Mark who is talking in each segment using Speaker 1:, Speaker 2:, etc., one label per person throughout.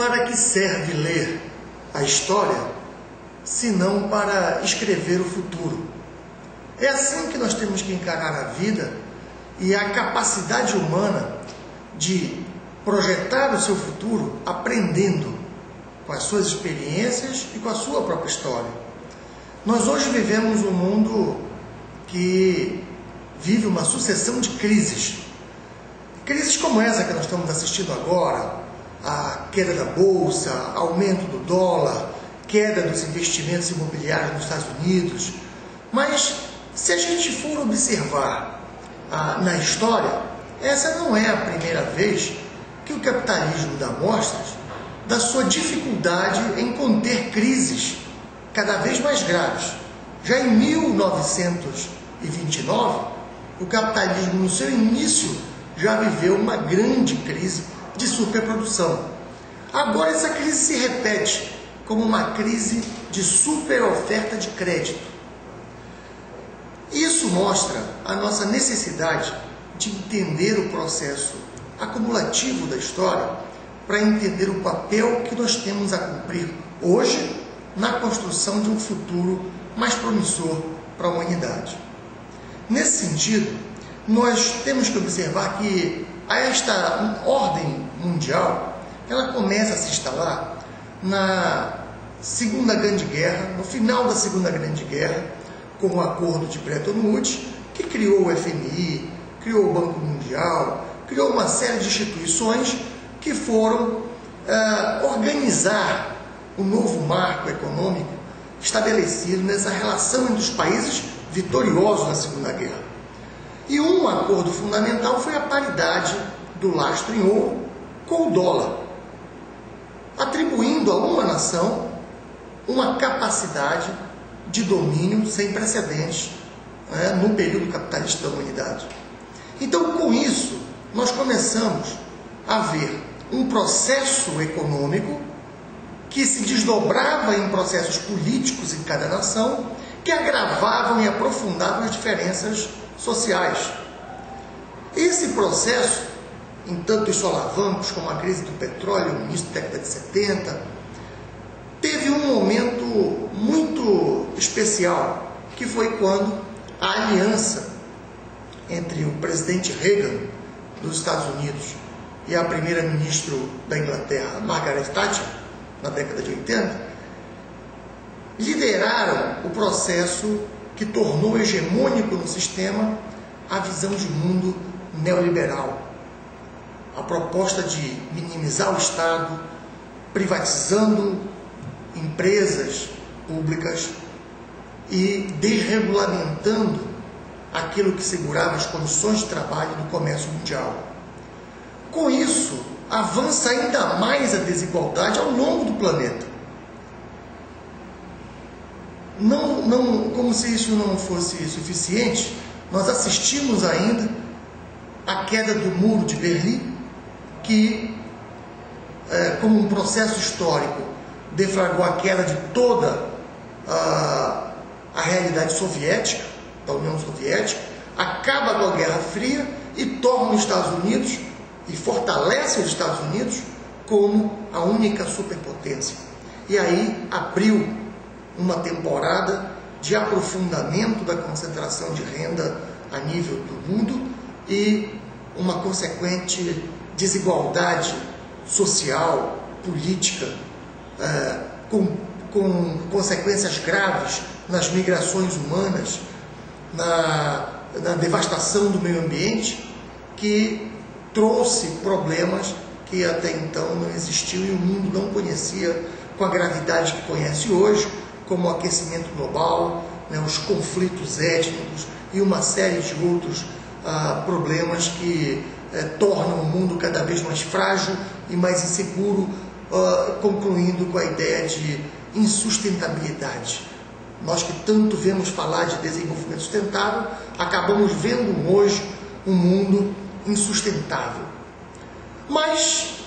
Speaker 1: Para que serve ler a história, se não para escrever o futuro? É assim que nós temos que encarar a vida e a capacidade humana de projetar o seu futuro aprendendo com as suas experiências e com a sua própria história. Nós hoje vivemos um mundo que vive uma sucessão de crises. Crises como essa que nós estamos assistindo agora, a queda da bolsa, aumento do dólar, queda dos investimentos imobiliários nos Estados Unidos. Mas se a gente for observar na história, essa não é a primeira vez que o capitalismo dá mostras da sua dificuldade em conter crises cada vez mais graves. Já em 1929, o capitalismo, no seu início, já viveu uma grande crise de superprodução. Agora essa crise se repete como uma crise de superoferta de crédito. Isso mostra a nossa necessidade de entender o processo acumulativo da história para entender o papel que nós temos a cumprir hoje na construção de um futuro mais promissor para a humanidade. Nesse sentido, nós temos que observar que esta ordem mundial, ela começa a se instalar na Segunda Grande Guerra, no final da Segunda Grande Guerra, com o acordo de Bretton Woods, que criou o FMI, criou o Banco Mundial, criou uma série de instituições que foram organizar o novo marco econômico estabelecido nessa relação entre os países vitoriosos na Segunda Guerra. E um acordo fundamental foi a paridade do lastro em ouro com o dólar, atribuindo a uma nação uma capacidade de domínio sem precedentes no período capitalista da humanidade. Então, com isso, nós começamos a ver um processo econômico que se desdobrava em processos políticos em cada nação, que agravavam e aprofundavam as diferenças sociais. Esse processo, em tantos solavancos como a crise do petróleo no início da década de 70, teve um momento muito especial, que foi quando a aliança entre o presidente Reagan dos Estados Unidos e a primeira-ministra da Inglaterra, Margaret Thatcher, na década de 80, lideraram o processo que tornou hegemônico no sistema a visão de mundo neoliberal. A proposta de minimizar o Estado, privatizando empresas públicas e desregulamentando aquilo que segurava as condições de trabalho do comércio mundial. Com isso, avança ainda mais a desigualdade ao longo do planeta. Como se isso não fosse suficiente, nós assistimos ainda à queda do Muro de Berlim, que, como um processo histórico, deflagrou a queda de toda a realidade soviética, da União Soviética, acaba com a Guerra Fria e torna os Estados Unidos, e fortalece os Estados Unidos como a única superpotência. E aí abriu uma temporada de aprofundamento da concentração de renda a nível do mundo e uma consequente desigualdade social, política, com consequências graves nas migrações humanas, na devastação do meio ambiente, que trouxe problemas que até então não existiam e o mundo não conhecia com a gravidade que conhece hoje, como o aquecimento global, os conflitos étnicos e uma série de outros problemas que tornam o mundo cada vez mais frágil e mais inseguro, concluindo com a ideia de insustentabilidade. Nós que tanto vemos falar de desenvolvimento sustentável, acabamos vendo hoje um mundo insustentável. Mas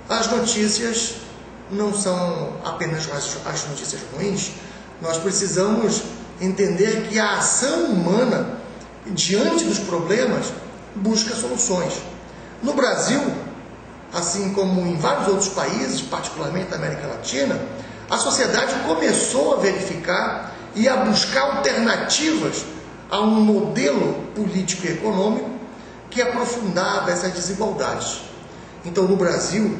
Speaker 1: as notícias não são apenas as notícias ruins. Nós precisamos entender que a ação humana, diante dos problemas, busca soluções. No Brasil, assim como em vários outros países, particularmente na América Latina, a sociedade começou a verificar e a buscar alternativas a um modelo político e econômico que aprofundava essas desigualdades. Então, no Brasil,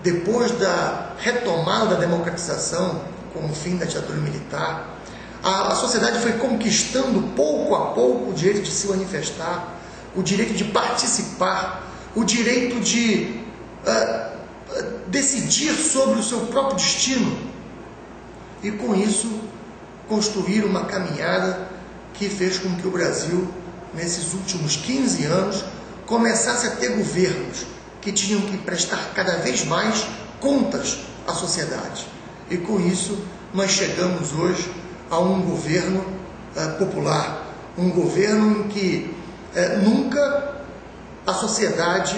Speaker 1: depois da retomada da democratização, com o fim da ditadura militar, a sociedade foi conquistando pouco a pouco o direito de se manifestar, o direito de participar, o direito de decidir sobre o seu próprio destino. E com isso, construir uma caminhada que fez com que o Brasil, nesses últimos 15 anos, começasse a ter governos que tinham que prestar cada vez mais contas à sociedade. E com isso, nós chegamos hoje a um governo popular, um governo em que nunca a sociedade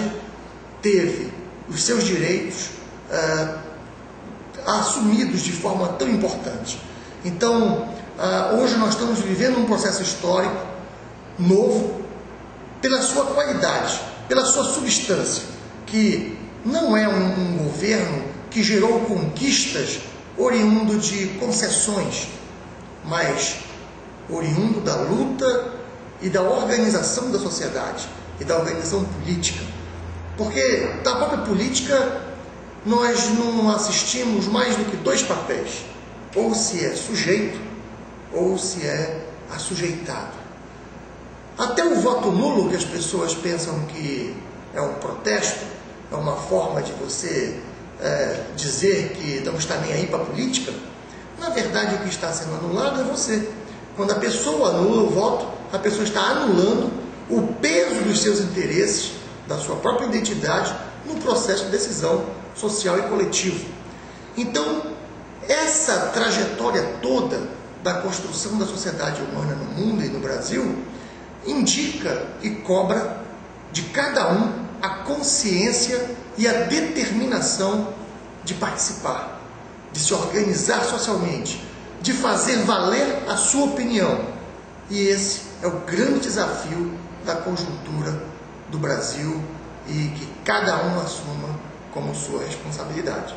Speaker 1: teve os seus direitos assumidos de forma tão importante. Então, hoje nós estamos vivendo um processo histórico novo pela sua qualidade, pela sua substância, que não é um governo que gerou conquistas oriundo de concessões, mas oriundo da luta e da organização da sociedade e da organização política. Porque da própria política nós não assistimos mais do que dois papéis: ou se é sujeito ou se é assujeitado. Até o voto nulo, que as pessoas pensam que é um protesto, é uma forma de você dizer que não está nem aí para a política, na verdade o que está sendo anulado é você. Quando a pessoa anula o voto, a pessoa está anulando o peso dos seus interesses, da sua própria identidade, no processo de decisão social e coletivo. Então, essa trajetória toda da construção da sociedade humana no mundo e no Brasil indica e cobra de cada um a consciência e a determinação de participar, de se organizar socialmente, de fazer valer a sua opinião. E esse é o grande desafio da conjuntura do Brasil e que cada um assuma como sua responsabilidade.